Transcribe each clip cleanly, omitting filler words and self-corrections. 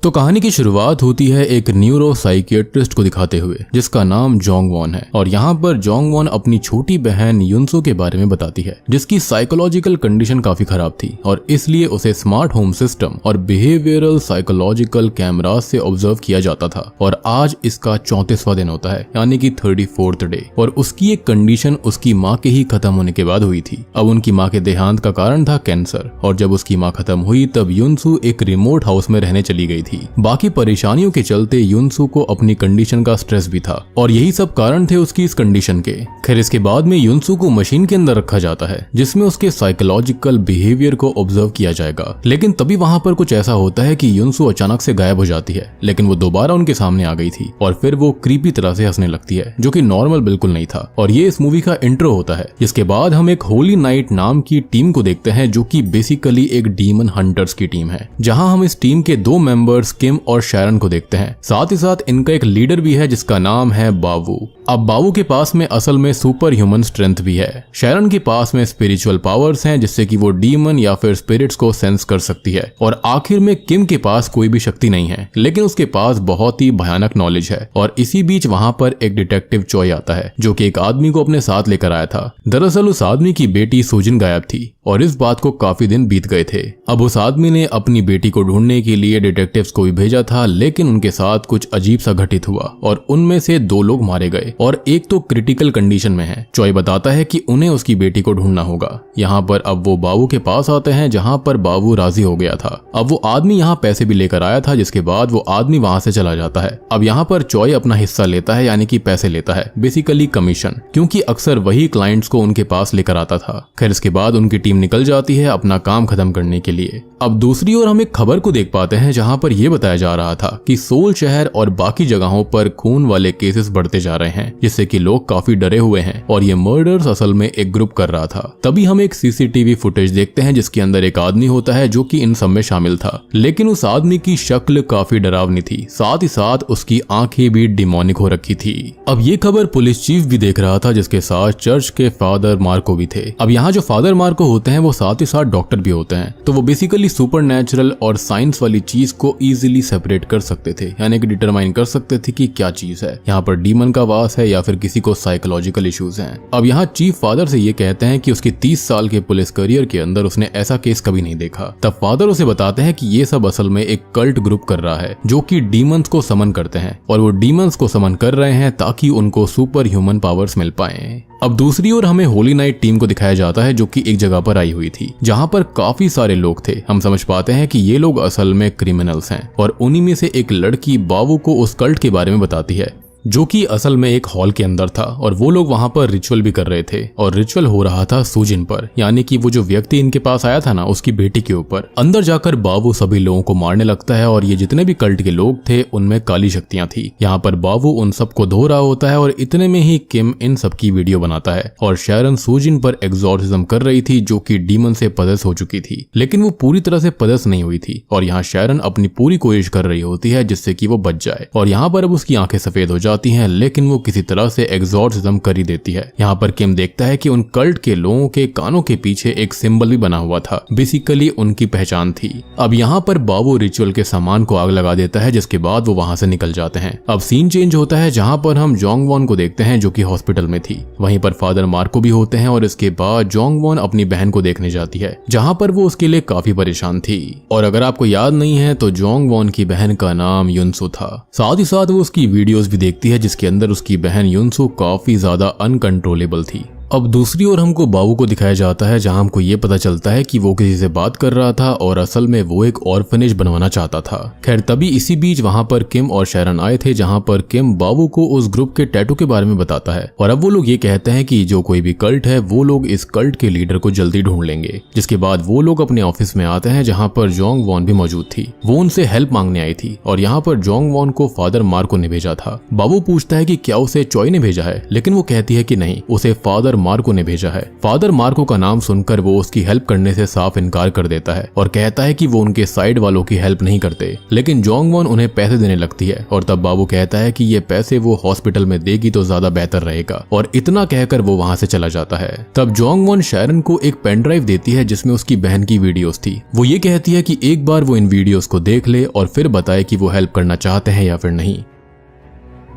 तो कहानी की शुरुआत होती है एक न्यूरो साइकियाट्रिस्ट को दिखाते हुए जिसका नाम जोंग वॉन है। और यहाँ पर जोंग वॉन अपनी छोटी बहन युनसो के बारे में बताती है जिसकी साइकोलॉजिकल कंडीशन काफी खराब थी और इसलिए उसे स्मार्ट होम सिस्टम और बिहेवियरल साइकोलॉजिकल कैमरास से ऑब्जर्व किया जाता था। और आज इसका 34वां दिन होता है, यानी कि 34th डे। और उसकी एक कंडीशन उसकी माँ के ही खत्म होने के बाद हुई थी। अब उनकी माँ के देहांत का कारण था कैंसर, और जब उसकी माँ खत्म हुई तब युनसो एक रिमोट हाउस में रहने चली गई थी। बाकी परेशानियों के चलते युनसो को अपनी कंडीशन का स्ट्रेस भी था और यही सब कारण थे उसकी इस कंडीशन के। खैर इसके बाद में युनसो को मशीन के अंदर रखा जाता है जिसमें उसके साइकोलॉजिकल बिहेवियर को ऑब्जर्व किया जाएगा। लेकिन तभी वहां पर कुछ ऐसा होता है कि युनसो अचानक से गायब हो जाती है, लेकिन वो दोबारा उनके सामने आ गई थी और फिर वो क्रीपी तरह से हंसने लगती है जो कि नॉर्मल बिल्कुल नहीं था। और ये इस मूवी का इंट्रो होता है, जिसके बाद हम एक होली नाइट नाम की टीम को देखते हैं जो कि बेसिकली एक डीमन हंटर्स की टीम है, जहां हम इस टीम के 2 मेंबर्स किम और शैरन को देखते हैं। साथ ही साथ इनका एक लीडर भी है जिसका नाम है बावू। अब बावू के पास में असल में सुपर ह्यूमन स्ट्रेंथ भी है। शैरन के पास में स्पिरिचुअल पावर्स हैं जिससे कि वो डीमन या फिर स्पिरिट्स को सेंस कर सकती है। और आखिर में किम के पास कोई भी शक्ति नहीं है, लेकिन उसके पास बहुत ही भयानक नॉलेज है। और इसी बीच वहां पर एक डिटेक्टिव चॉय आता है जो कि एक आदमी को अपने साथ लेकर आया था। दरअसल उस आदमी की बेटी सुजिन गायब थी और इस बात को काफी दिन बीत गए थे। अब उस आदमी ने अपनी बेटी को ढूंढने के लिए डिटेक्टिव्स को भी भेजा था, लेकिन उनके साथ कुछ अजीब सा घटित हुआ और उनमें से 2 लोग मारे गए और एक तो क्रिटिकल कंडीशन में है। चॉय बताता है कि उन्हें उसकी बेटी को ढूंढना होगा। यहाँ पर अब वो बाबू के पास आते हैं जहाँ पर बाबू राजी हो गया था। अब वो आदमी यहाँ पैसे भी लेकर आया था, जिसके बाद वो आदमी वहां से चला जाता है। अब यहाँ पर चॉय अपना हिस्सा लेता है, यानी कि पैसे लेता है, बेसिकली कमीशन, क्योंकि अक्सर वही क्लाइंट्स को उनके पास लेकर आता था। खैर इसके बाद उनकी टीम निकल जाती है अपना काम खत्म करने के लिए। अब दूसरी ओर हम एक खबर को देख पाते हैं जहां पर यह बताया जा रहा था कि सोल शहर और बाकी जगहों पर खून वाले केसेस बढ़ते जा रहे हैं, जिससे कि लोग काफी डरे हुए हैं और ये मर्डर्स असल में एक ग्रुप कर रहा था। तभी हम एक सीसीटीवी फुटेज देखते हैं जिसके अंदर एक आदमी होता है जो कि इन सब में शामिल था, लेकिन उस आदमी की शक्ल काफी डरावनी थी। साथ ही साथ उसकी आंखें भी डिमोनिक हो रखी थी। अब ये खबर पुलिस चीफ भी देख रहा था, जिसके साथ चर्च के फादर मार्को भी थे। अब यहाँ जो फादर मार्को होते हैं वो साथ ही साथ डॉक्टर भी होते हैं, तो वो बेसिकली सुपरनैचुरल और साइंस वाली चीज को इजीली सेपरेट कर सकते थे, यानी कि डिटरमाइन कर सकते थे कि क्या चीज है, यहाँ पर डीमन का वास है या फिर किसी को साइकोलॉजिकल इश्यूज हैं। अब यहाँ चीफ फादर से ये कहते हैं कि उसके 30 साल के पुलिस करियर के अंदर उसने ऐसा केस कभी नहीं देखा। तब फादर उसे बताते हैं कि ये सब असल में एक कल्ट ग्रुप कर रहा है जो कि डीमंस को समन करते हैं, और वो डीमंस को समन कर रहे हैं ताकि उनको सुपर ह्यूमन पावर्स मिल पाए। अब दूसरी ओर हमें होली नाइट टीम को दिखाया जाता है जो कि एक जगह पर आई हुई थी जहां पर काफी सारे लोग थे। हम समझ पाते हैं कि ये लोग असल में क्रिमिनल्स हैं, और उन्हीं में से एक लड़की बावू को उस कल्ट के बारे में बताती है जो कि असल में एक हॉल के अंदर था, और वो लोग वहां पर रिचुअल भी कर रहे थे। और रिचुअल हो रहा था सुजिन पर, यानी कि वो जो व्यक्ति इनके पास आया था ना, उसकी बेटी के ऊपर। अंदर जाकर बावू सभी लोगों को मारने लगता है, और ये जितने भी कल्ट के लोग थे उनमें काली शक्तियां थी। यहाँ पर बावू उन सबको धो रहा होता है, और इतने में ही किम इन सबकी वीडियो बनाता है, और शैरन सुजिन पर एग्जॉर्सिज्म कर रही थी जो कि डीमन से पदस हो चुकी थी, लेकिन वो पूरी तरह से पदस नहीं हुई थी। और यहाँ शैरन अपनी पूरी कोशिश कर रही होती है जिससे कि वो बच जाए, और यहाँ पर अब उसकी आंखें सफेद हो जाती हैं, लेकिन वो किसी तरह से एग्जॉर्सिज्म कर ही देती है। यहाँ पर किम देखता है कि उन कल्ट के लोगों के कानों के पीछे एक सिंबल भी बना हुआ था, बेसिकली उनकी पहचान थी। अब यहाँ पर बावू रिचुअल के सामान को आग लगा देता है, जिसके बाद वो वहां से निकल जाते हैं। अब सीन चेंज होता है जहाँ पर हम जोंग वॉन को देखते हैं जो कि हॉस्पिटल में थी। वहीं पर फादर मार्को भी होते हैं, और इसके बाद जोंग वॉन अपनी बहन को देखने जाती है जहाँ पर वो उसके लिए काफी परेशान थी। और अगर आपको याद नहीं है तो जोंग वॉन की बहन का नाम युनसो था। साथ ही साथ वो उसकी वीडियोस भी देखती है जिसके अंदर उसकी बहन युनसो काफी ज्यादा अनकंट्रोलेबल थी। अब दूसरी ओर हमको बावू को दिखाया जाता है जहां हमको ये पता चलता है कि वो किसी से बात कर रहा था और असल में वो एक ऑर्फनेज बनवाना चाहता था। खैर तभी इसी बीच वहां पर किम और शैरन आए थे, जहां पर किम बावू को उस ग्रुप के टैटू के बारे में बताता है, और अब वो लोग ये कहते हैं कि जो कोई भी कल्ट है वो लोग इस कल्ट के लीडर को जल्दी ढूंढ लेंगे। जिसके बाद वो लोग अपने ऑफिस में आते हैं जहाँ पर जोंग वॉन भी मौजूद थी। वो उनसे हेल्प मांगने आई थी, और यहाँ पर जोंग वॉन को फादर मार्को ने भेजा था। बावू पूछता है कि क्या उसे चॉय ने भेजा है, लेकिन वो कहती है कि नहीं, उसे फादर मार्को ने भेजा है। फादर मार्को का नाम सुनकर वो उसकी हेल्प करने से साफ इनकार कर देता है और कहता है कि वो उनके साइड वालों की हेल्प नहीं करते, लेकिन जोंगवॉन उन्हें पैसे देने लगती है और तब बाबू कहता है कि ये पैसे वो हॉस्पिटल में देगी तो ज्यादा बेहतर रहेगा, और इतना कहकर वो वहां से चला जाता है। तब जोंगवॉन शैरन को एक पेन ड्राइव देती है जिसमें उसकी बहन की वीडियोस थी। वो ये कहती है कि एक बार वो इन वीडियोस को देख ले और फिर बताए कि वो हेल्प करना चाहते हैं या फिर नहीं।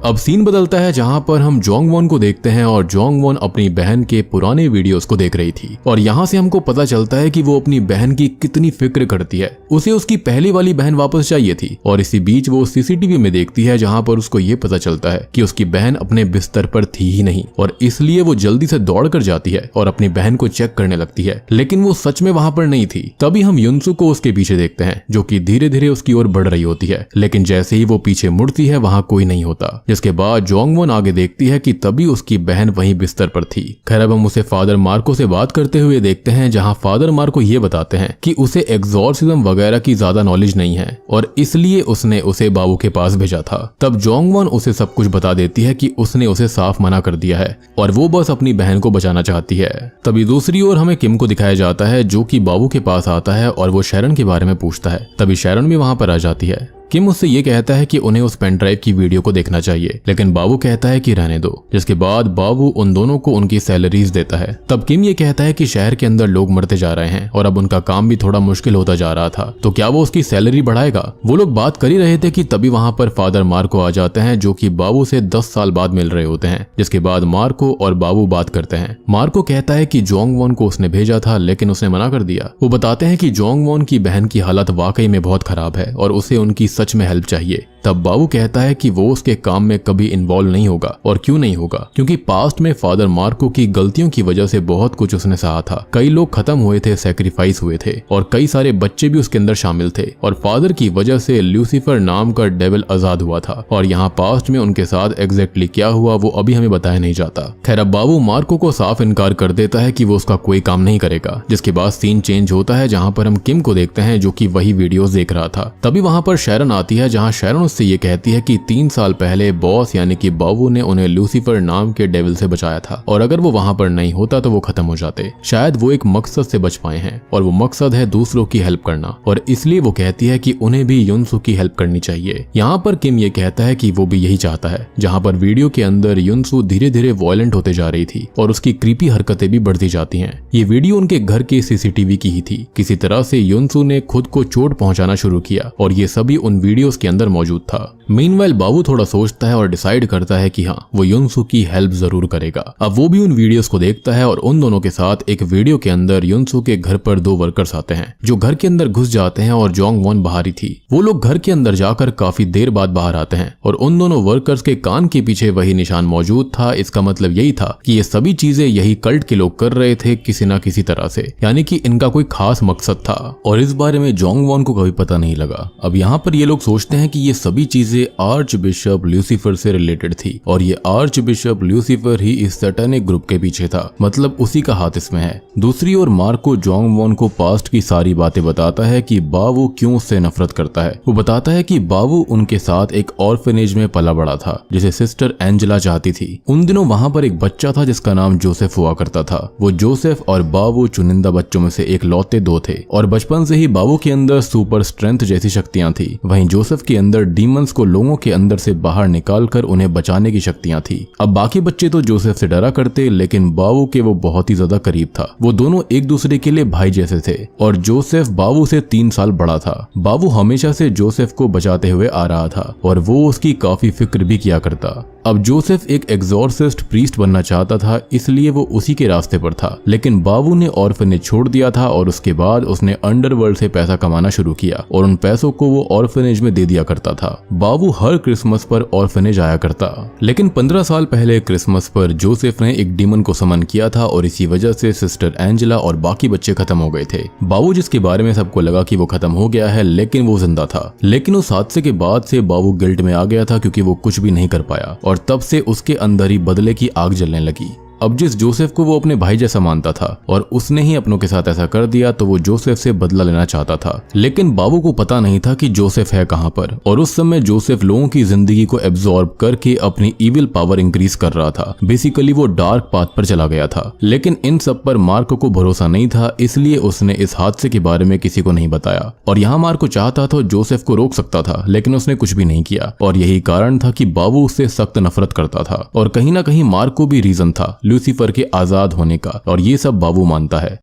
अब सीन बदलता है जहां पर हम जोंगवॉन को देखते हैं और जोंगवॉन अपनी बहन के पुराने वीडियोस को देख रही थी, और यहाँ से हमको पता चलता है कि वो अपनी बहन की कितनी फिक्र करती है। उसे उसकी पहली वाली बहन वापस चाहिए थी, और इसी बीच वो सीसीटीवी में देखती है जहां पर उसको ये पता चलता है कि उसकी बहन अपने बिस्तर पर थी ही नहीं, और इसलिए वो जल्दी से दौड़ कर जाती है और अपनी बहन को चेक करने लगती है, लेकिन वो सच में वहां पर नहीं थी। तभी हम युनसू को उसके पीछे देखते हैं जो कि धीरे धीरे उसकी ओर बढ़ रही होती है, लेकिन जैसे ही वो पीछे मुड़ती है वहां कोई नहीं होता। जिसके बाद जोंगवॉन आगे देखती है कि तभी उसकी बहन वहीं बिस्तर पर थी। खैर अब हम उसे फादर मार्को से बात करते हुए देखते हैं जहां फादर मार्को ये बताते हैं कि उसे एग्जॉर्सिज्म वगैरह की ज्यादा नॉलेज नहीं है और इसलिए उसने उसे बाबू के पास भेजा था। तब जोंगवॉन उसे सब कुछ बता देती है कि उसने उसे साफ मना कर दिया है और वो बस अपनी बहन को बचाना चाहती है। तभी दूसरी ओर हमें किम को दिखाया जाता है जो कि बाबू के पास आता है और वो शैरन के बारे में पूछता है। तभी शैरन भी वहां पर आ जाती है। किम उससे ये कहता है कि उन्हें उस पेन ड्राइव की वीडियो को देखना चाहिए, लेकिन बाबू कहता है कि रहने दो। जिसके बाद बाबू उन दोनों को उनकी सैलरीज देता है। तब किम ये कहता है कि शहर के अंदर लोग मरते जा रहे हैं और अब उनका काम भी थोड़ा मुश्किल होता जा रहा था, तो क्या वो उसकी सैलरी बढ़ाएगा। वो लोग बात कर ही रहे थे कि तभी वहां पर फादर मार्को आ जाते हैं जो कि बाबू से 10 साल बाद मिल रहे होते हैं। जिसके बाद मार्को और बाबू बात करते हैं। मार्को कहता है कि जोंगवॉन को उसने भेजा था लेकिन उसने मना कर दिया। वो बताते हैं कि जोंगवॉन की बहन की हालत वाकई में बहुत खराब है और उसे उनकी सच में हेल्प चाहिए। तब बाबू कहता है कि वो उसके काम में कभी इन्वॉल्व नहीं होगा, और क्यों नहीं होगा, क्योंकि पास्ट में फादर मार्को की गलतियों की वजह से बहुत कुछ उसने सहा था। कई लोग खत्म हुए थे, सैक्रिफाइस हुए थे और कई सारे बच्चे भी उसके अंदर शामिल थे, और फादर की वजह से ल्यूसीफर नाम का डेविल आजाद हुआ था। और यहाँ पास्ट में उनके साथ एग्जैक्टली क्या हुआ वो अभी हमें बताया नहीं जाता। खैर अब बाबू मार्को को साफ इनकार कर देता है कि वो उसका कोई काम नहीं करेगा। जिसके बाद सीन चेंज होता है जहाँ पर हम किम को देखते हैं जो कि वही वीडियोस देख रहा था। तभी वहां पर शैरन आती है जहाँ शैरन उससे ये कहती है कि 3 साल पहले बॉस यानी कि बाबू ने उन्हें लूसीफर नाम के डेविल से बचाया था, और अगर वो वहां पर नहीं होता तो वो खत्म हो जाते। शायद वो एक मकसद से बच पाए हैं और वो मकसद है दूसरों की हेल्प करना, और इसलिए वो कहती है कि उन्हें भी युनसू की हेल्प करनी चाहिए। यहाँ पर किम ये कहता है कि वो भी यही चाहता है। जहाँ पर वीडियो के अंदर युनसू धीरे धीरे वायलेंट होते जा रही थी और उसकी क्रीपी हरकतें भी बढ़ती जाती हैं। ये वीडियो उनके घर के सीसीटीवी की ही थी। किसी तरह से युनसू ने खुद को चोट पहुंचाना शुरू किया और ये सभी उन वीडियोस के अंदर मौजूद था। मीनवाइल बाबू थोड़ा सोचता है और डिसाइड करता है कि हाँ वो युनसू की हेल्प जरूर करेगा। अब वो भी उन वीडियोस को देखता है और उन दोनों के साथ एक वीडियो के अंदर युनसू के घर पर 2 वर्कर्स आते हैं जो घर के अंदर घुस जाते हैं और जोंगवॉन बाहर ही थी। वो लोग घर के अंदर जाकर काफी देर बाद बाहर आते हैं और उन दोनों वर्कर्स के कान के पीछे वही निशान मौजूद था। इसका मतलब यही था कि ये सभी चीजें यही कल्ट के लोग कर रहे थे किसी न किसी तरह से, यानी कि इनका कोई खास मकसद था और इस बारे में जोंगवॉन को कभी पता नहीं लगा। अब यहाँ पर ये लोग सोचते हैं कि ये सभी चीजें आर्च बिशप ल्यूसीफर से रिलेटेड थी और ये आर्च बिशप ल्यूसीफर ही इस सैटेनिक ग्रुप के पीछे था, मतलब उसी का हाथ इसमें है। दूसरी ओर मार्को जोंगवॉन को पास्ट की सारी बातें बताता है कि बाबू क्यों उससे नफरत करता है। वो बताता है कि बाबू उनके साथ एक ऑर्फनेज में पला बड़ा था जिसे सिस्टर एंजेला चाहती थी। उन दिनों वहां पर एक बच्चा था जिसका नाम जोसेफ हुआ करता था। वो जोसेफ और बाबू चुनिंदा बच्चों में से एक लौते 2 थे और बचपन से ही बाबू के अंदर सुपर स्ट्रेंथ जैसी शक्तियां थी। वहीं जोसेफ के अंदर डीमंस को लोगों के अंदर से बाहर निकालकर उन्हें बचाने की शक्तियां थी। अब बाकी बच्चे तो जोसेफ से डरा करते, लेकिन बाबू के वो बहुत ही ज्यादा करीब था। वो दोनों एक दूसरे के लिए भाई जैसे थे और जोसेफ बाबू से 3 साल बड़ा था। बाबू हमेशा से जोसेफ को बचाते हुए आ रहा था और वो उसकी काफी फिक्र भी किया करता। अब जोसेफ एक एग्जॉर्सिस्ट प्रीस्ट बनना चाहता था, इसलिए वो उसी के रास्ते पर था, लेकिन बाबू ने ऑर्फनेज छोड़ दिया था और उसके बाद उसने अंडरवर्ल्ड से पैसा कमाना शुरू किया और उन पैसों को वो ऑर्फनेज में दे दिया करता था। बाबू हर क्रिसमस पर ऑर्फनेज आया करता, लेकिन 15 साल पहले क्रिसमस पर जोसेफ ने एक डीमन को समन किया था और इसी वजह से सिस्टर एंजेला और बाकी बच्चे खत्म हो गए थे। बाबू जिसके बारे में सबको लगा कि वो खत्म हो गया है, लेकिन वो जिंदा था। लेकिन उस हादसे के बाद से बाबू गिल्ट में आ गया था क्योंकि वो कुछ भी नहीं कर पाया और तब से उसके अंदर ही बदले की आग जलने लगी। अब जिस जोसेफ को वो अपने भाई जैसा मानता था और उसने ही अपनों के साथ ऐसा कर दिया, तो वो जोसेफ से बदला लेना चाहता था। लेकिन बाबू को पता नहीं था कि जोसेफ है कहां पर, और उस समय जोसेफ लोगों की जिंदगी को एब्जॉर्ब करके अपनी इविल पावर इंक्रीज कर रहा था। बेसिकली वो डार्क पाथ पर चला गया था। लेकिन इन सब पर मार्को को भरोसा नहीं था, इसलिए उसने इस हादसे के बारे में किसी को नहीं बताया। और यहाँ मार्को चाहता था जोसेफ को रोक सकता था, लेकिन उसने कुछ भी नहीं किया, और यही कारण था कि बाबू उससे सख्त नफरत करता था। और कहीं ना कहीं मार्को भी रीजन था लूसीफर के आजाद होने का, और ये सब बाबू मानता है।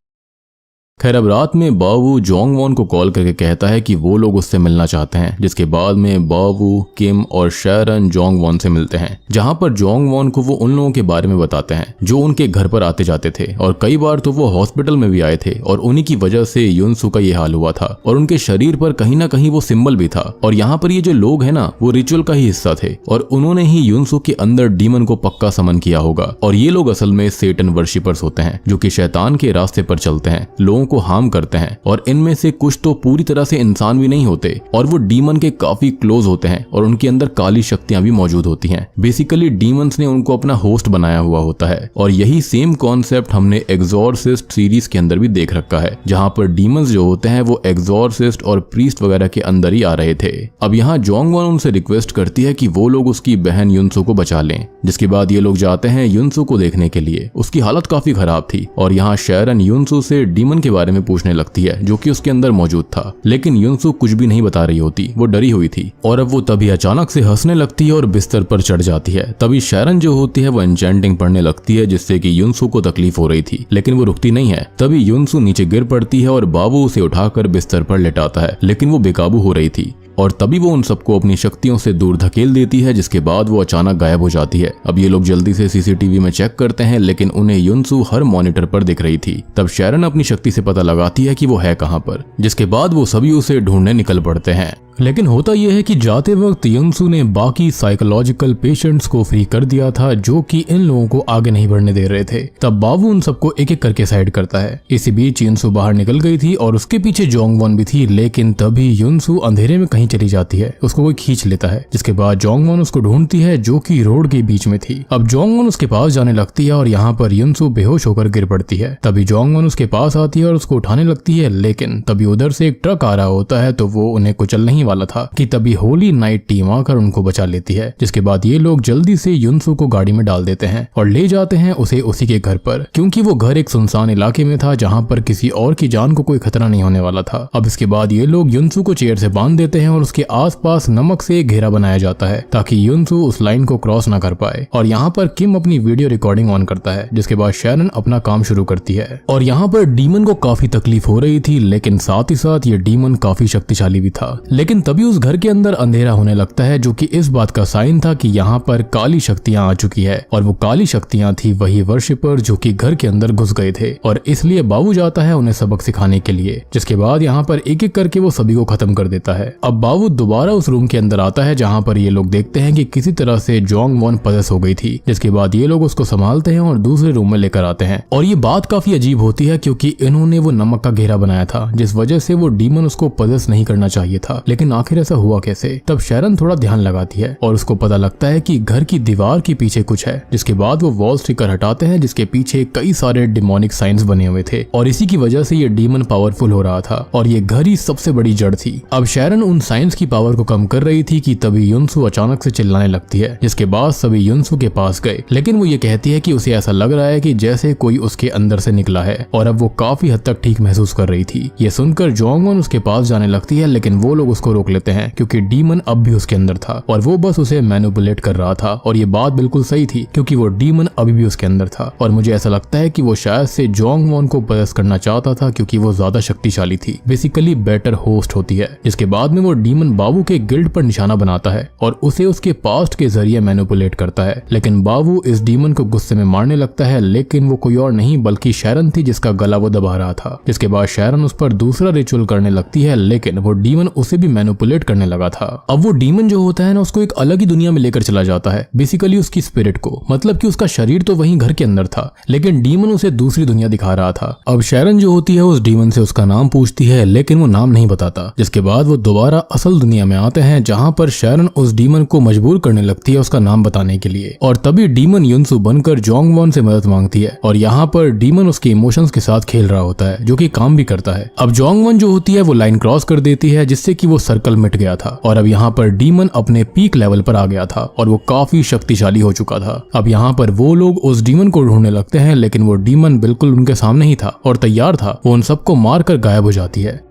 खैर, अब रात में बाबू जोंग वॉन को कॉल करके कहता है कि वो लोग उससे मिलना चाहते हैं, जिसके बाद में बाबू, किम और शैरन जोंग वॉन से मिलते हैं, जहां पर जोंग वॉन को वो उन लोगों के बारे में बताते हैं जो उनके घर पर आते जाते थे, और कई बार तो वो हॉस्पिटल में भी आए थे, और उन्हीं की वजह से युनसू का ये हाल हुआ था। और उनके शरीर पर कहीं ना कहीं वो सिंबल भी था, और यहाँ पर ये जो लोग हैं ना, वो रिचुअल का ही हिस्सा थे, और उन्होंने ही युनसू के अंदर डीमन को पक्का समन किया होगा। और ये लोग असल में सेटन वर्शिपर्स होते हैं, जो कि शैतान के रास्ते पर चलते हैं, लोगों को हार्म करते हैं, और इनमें से कुछ तो पूरी तरह से इंसान भी नहीं होते, और वो डीमन के काफी क्लोज होते हैं, और उनके अंदर काली शक्तियां भी मौजूद होती हैं। बेसिकली डीमंस ने उनको अपना होस्ट बनाया हुआ होता है, और यही सेम कॉन्सेप्ट हमने एग्जॉर्सिस्ट सीरीज के अंदर भी देख रखा है, जहां पर डीमंस जो होते हैं वो एग्जॉर्सिस्ट और प्रीस्ट वगैरह के अंदर ही आ रहे थे। अब यहाँ जोंग वॉन उनसे रिक्वेस्ट करती है कि वो लोग उसकी बहन युनसू को बचा लें, जिसके बाद ये लोग जाते हैं युनसू को देखने के लिए। उसकी हालत काफी खराब थी, और यहाँ शैरन युनसू से डीमन के बारे में पूछने लगती है जो कि उसके अंदर मौजूद था, लेकिन युनसू कुछ भी नहीं बता रही होती, वो डरी हुई थी। और अब वो तभी अचानक से हंसने लगती है और बिस्तर पर चढ़ जाती है। तभी शैरन जो होती है वो एन्चेंटिंग पढ़ने लगती है, जिससे कि युनसू को तकलीफ हो रही थी, लेकिन वो रुकती नहीं है। तभी युनसू नीचे गिर पड़ती है और बाबू उसे उठाकर बिस्तर पर लेटाता है, लेकिन वो बेकाबू हो रही थी, और तभी वो उन सबको अपनी शक्तियों से दूर धकेल देती है, जिसके बाद वो अचानक गायब हो जाती है। अब ये लोग जल्दी से सीसीटीवी में चेक करते हैं, लेकिन उन्हें युनसू हर मॉनिटर पर दिख रही थी। तब शैरन अपनी शक्ति से पता लगाती है कि वो है कहां पर, जिसके बाद वो सभी उसे ढूंढने निकल पड़ते हैं। लेकिन होता यह है कि जाते वक्त युनसू ने बाकी साइकोलॉजिकल पेशेंट्स को फ्री कर दिया था, जो कि इन लोगों को आगे नहीं बढ़ने दे रहे थे। तब बाबू उन सबको एक एक करके साइड करता है। इसी बीच युनसू बाहर निकल गई थी और उसके पीछे जोंग वॉन भी थी, लेकिन तभी युनसू अंधेरे में कहीं चली जाती है, उसको कोई खींच लेता है, जिसके बाद जोंग वॉन उसको ढूंढती है, जो कि रोड के बीच में थी। अब जोंग वॉन उसके पास जाने लगती है और यहाँ पर युनसू बेहोश होकर गिर पड़ती है। तभी जोंग वॉन उसके पास आती है और उसको उठाने लगती है, लेकिन तभी उधर से एक ट्रक आ रहा होता है, तो वो उन्हें कुचलने ही वाला था कि तभी होली नाइट टीम आकर उनको बचा लेती है, जिसके बाद ये लोग जल्दी से युनसू को गाड़ी में डाल देते हैं और ले जाते हैं उसे उसी के घर पर, क्योंकि वो घर एक सुनसान इलाके में था जहाँ पर किसी और की जान को कोई खतरा नहीं होने वाला था। अब इसके बाद ये लोग युनसू को चेयर से बांध देते हैं और उसके आसपास नमक से घेरा बनाया जाता है, ताकि युनसू उस लाइन को क्रॉस ना कर पाए। और यहाँ पर किम अपनी वीडियो रिकॉर्डिंग ऑन करता है, जिसके बाद शैरन अपना काम शुरू करती है। और यहाँ पर डीमन को काफी तकलीफ हो रही थी, लेकिन साथ ही साथ ये डीमन काफी शक्तिशाली भी था। लेकिन तभी उस घर के अंदर अंधेरा होने लगता है, जो कि इस बात का साइन था कि यहाँ पर काली शक्तियां आ चुकी है, और वो काली शक्तियां थी वही वर्शिपर जो कि घर के अंदर घुस गए थे। और इसलिए बाबू जाता है उन्हें सबक सिखाने के लिए, जिसके बाद यहाँ पर एक एक करके वो सभी को खत्म कर देता है। अब बाबू दोबारा उस रूम के अंदर आता है, जहाँ पर ये लोग देखते हैं कि किसी तरह से जोंग वॉन पजेस हो गई थी, जिसके बाद ये लोग उसको संभालते हैं और दूसरे रूम में लेकर आते हैं। और ये बात काफी अजीब होती है, क्योंकि इन्होंने वो नमक का घेरा बनाया था, जिस वजह से वो डीमन उसको पजेस नहीं करना चाहिए था। लेकिन आखिर ऐसा हुआ कैसे? तब शैरन थोड़ा ध्यान लगाती है और उसको पता लगता है कि घर की दीवार के पीछे कुछ है, जिसके बाद वो वॉल स्टिकर हटाते हैं, जिसके पीछे कई सारे डिमोनिक साइंस बने हुए थे, और इसी की वजह से ये डीमन पावरफुल हो रहा था, और ये घर ही सबसे बड़ी जड़ थी। अब शैरन उन साइंस की पावर को कम कर रही थी कि तभी युनसू अचानक से चिल्लाने लगती है, जिसके बाद सभी युनसू के पास गए, लेकिन वो ये कहती है कि उसे ऐसा लग रहा है कि जैसे कोई उसके अंदर से निकला है, और अब वो काफी हद तक ठीक महसूस कर रही थी। ये सुनकर जोंग वॉन उसके पास जाने लगती है, लेकिन वो लोग उसको रोक लेते हैं, क्योंकि डीमन अब भी उसके अंदर था और वो बस उसे मैनिपुलेट कर रहा था। और ये बात बिल्कुल सही थी, क्योंकि वो डीमन अभी भी उसके अंदर था, और मुझे ऐसा लगता है कि वो शायद से जोंग वॉन को पजेस करना चाहता था, क्योंकि वो ज्यादा शक्तिशाली थी, बेसिकली बेटर होस्ट होती है। जिसके बाद में वो डीमन बाबू के गिल्ड पर निशाना बनाता है और उसे उसके पास्ट के जरिए मैनिपुलेट करता है। लेकिन बाबू इस डीमन को गुस्से में मारने लगता है, लेकिन वो कोई और नहीं बल्कि शैरन थी, जिसका गला वो दबा रहा था। जिसके बाद शैरन उस पर दूसरा रिचुअल करने लगती है, लेकिन वो डीमन उसे भी मैनिपुलेट करने लगा था। अब वो डीमन जो होता है ना, उसको एक अलग ही दुनिया में लेकर चला जाता है, बेसिकली उसकी स्पिरिट को। मतलब कि उसका शरीर तो वहीं घर के अंदर था, लेकिन डीमन उसे दूसरी दुनिया दिखा रहा था। अब शैरन जो होती है उस डीमन से उसका नाम पूछती है, लेकिन वो नाम नहीं बताता। जिसके बाद वो दोबारा असल दुनिया में आते हैं, जहाँ पर शैरन उस डीमन को मजबूर करने लगती है उसका नाम बताने के लिए। और तभी डीमन युनसु बनकर जोंगवॉन से मदद मांगती है, और यहाँ पर डीमन उसके इमोशंस के साथ खेल रहा होता है, जो कि काम भी करता है। अब जोंगवॉन जो होती है वो लाइन क्रॉस कर देती है, जिससे कि वो सर्कल मिट गया था, और अब यहाँ पर डीमन अपने पीक लेवल पर आ गया था और वो काफी शक्तिशाली हो चुका था। अब यहाँ पर वो लोग उस डीमन को ढूंढने लगते हैं, लेकिन वो डीमन बिल्कुल उनके सामने ही था और तैयार था। वो उन सबको मारकर गायब हो जाती है।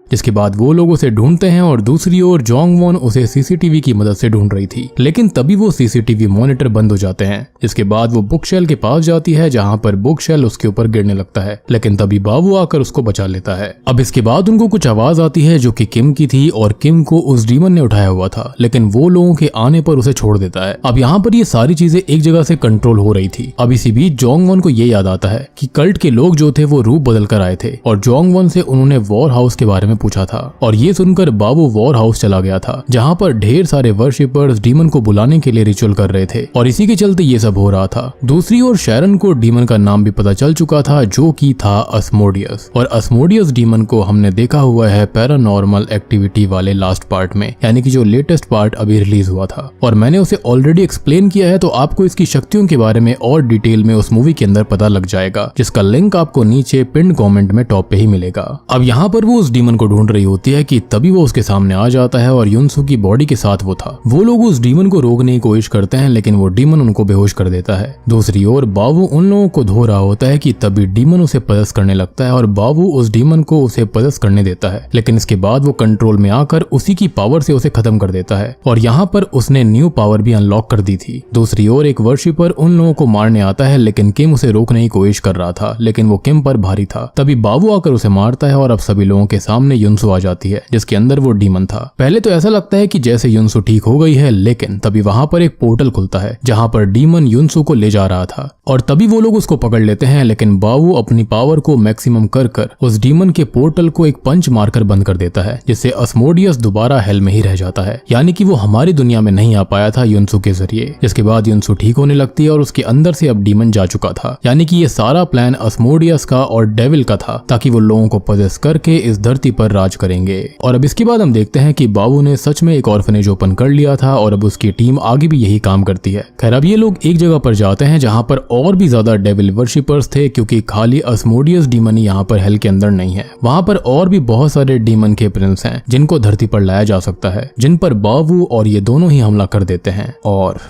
जिसके बाद वो लोग उसे ढूंढते हैं और दूसरी ओर जोंगवॉन उसे सीसीटीवी की मदद से ढूंढ रही थी, लेकिन तभी वो सीसीटीवी मॉनिटर बंद हो जाते हैं। जिसके बाद वो बुक शेल के पास जाती है, जहां पर बुक शेल उसके ऊपर गिरने लगता है, लेकिन तभी बाबू आकर उसको बचा लेता है। अब इसके बाद उनको कुछ आवाज आती है जो कि किम की थी, और किम को उस डीमन ने उठाया हुआ था, लेकिन वो लोगों के आने पर उसे छोड़ देता है। अब यहाँ पर ये सारी चीजें एक जगह से कंट्रोल हो रही थी। अब इसी बीच जोंगवॉन को ये याद आता है कि कल्ट के लोग जो थे वो रूप बदल कर आए थे, और जोंगवॉन से उन्होंने वॉर हाउस के बारे में पूछा था। और ये सुनकर बाबू वॉर हाउस चला गया था, जहाँ पर ढेर सारे वर्शिपर्स डीमन को बुलाने के लिए रिचुअल कर रहे थे, और इसी के चलते ये सब हो रहा था। दूसरी ओर शैरन को डीमन का नाम भी पता चल चुका था, जो कि था अस्मोडियस। और अस्मोडियस डीमन को हमने देखा हुआ है पैरानॉर्मल एक्टिविटी वाले लास्ट पार्ट में, यानी कि जो लेटेस्ट पार्ट अभी रिलीज हुआ था, और मैंने उसे ऑलरेडी एक्सप्लेन किया है, तो आपको इसकी शक्तियों के बारे में और डिटेल में उस मूवी के अंदर पता लग जाएगा, जिसका लिंक आपको नीचे पिन कमेंट में टॉप पे ही मिलेगा। अब यहाँ पर वो उस डीमन को ढूंढ रही होती है कि तभी वो उसके सामने आ जाता है, और युनसु की बॉडी के साथ वो था। वो लोग उस डीमन को रोकने की कोशिश करते हैं, लेकिन वो डीमन उनको बेहोश कर देता है। दूसरी ओर बाबू उन लोगों को धो रहा होता है कि तभी डीमन उसे पजस करने लगता है, और बाबू उस डीमन को उसे पजस करने देता है, लेकिन इसके बाद वो कंट्रोल में आकर उसी की पावर से उसे खत्म कर देता है, और यहाँ पर उसने न्यू पावर भी अनलॉक कर दी थी। दूसरी ओर एक वर्शिपर उन लोगों को मारने आता है, लेकिन किम उसे रोकने की कोशिश कर रहा था, लेकिन वो किम पर भारी था। तभी बाबू आकर उसे मारता है, और अब सभी लोगों के सामने युनसु आ जाती है, जिसके अंदर वो डीमन था। पहले तो ऐसा लगता है कि जैसे युनसु ठीक हो गई है, लेकिन तभी वहां पर एक पोर्टल खुलता है, जहां पर डीमन युनसु को ले जा रहा था, और तभी वो लोग उसको पकड़ लेते हैं, लेकिन बाबू अपनी पावर को मैक्सिमम कर उस डीमन के पोर्टल को एक पंच मारकर बंद कर देता है, जिससे अस्मोडियस दोबारा हेल में ही रह जाता है, यानी कि वो हमारी दुनिया में नहीं आ पाया था युनसु के जरिए। जिसके बाद युनसु ठीक होने लगती है, और उसके अंदर से अब डीमन जा चुका था, यानी कि ये सारा प्लान अस्मोडियस का और डेविल का था, ताकि वो लोगों को पजेस करके इस धरती पर राज करेंगे। और अब इसके बाद हम देखते हैं कि बाबू ने सच में एक ऑर्फनेज ओपन कर लिया था, और अब उसकी टीम आगे भी यही काम करती है। खैर अब ये लोग एक जगह पर जाते हैं जहां पर और भी ज्यादा डेविल वर्शिपर्स थे, क्योंकि खाली अस्मोडियस डीमन ही यहाँ पर हेल के अंदर नहीं है। वहां पर और भी बहुत सारे डीमन के प्रिंस हैं, जिनको धरती पर लाया जा सकता है, जिन पर बाबू और ये दोनों ही हमला कर देते हैं, और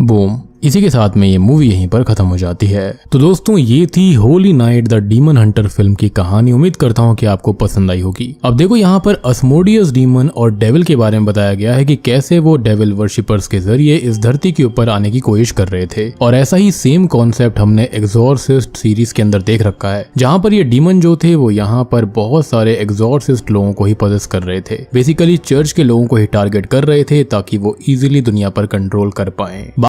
बूम, इसी के साथ में ये मूवी यहीं पर खत्म हो जाती है। तो दोस्तों ये थी Holi night the demon Hunter film की कहानी। उम्मीद करता हूँ कि आपको पसंद आई होगी। अब देखो यहाँ पर अस्मोडियस डीमन और डेविल के बारे में बताया गया है कि कैसे वो डेविल वर्शिपर्स के जरिए इस धरती के ऊपर आने की कोशिश कर रहे थे, और ऐसा ही सेम कॉन्सेप्ट हमने एग्जॉर्सिस्ट सीरीज के अंदर देख रखा है, जहाँ पर ये डीमन जो थे वो यहाँ पर बहुत सारे एग्जॉर्सिस्ट लोगों को ही पजेस कर रहे थे। बेसिकली चर्च के लोगों को ही टारगेट कर रहे थे, ताकि वो इजिली दुनिया पर कंट्रोल कर पाए।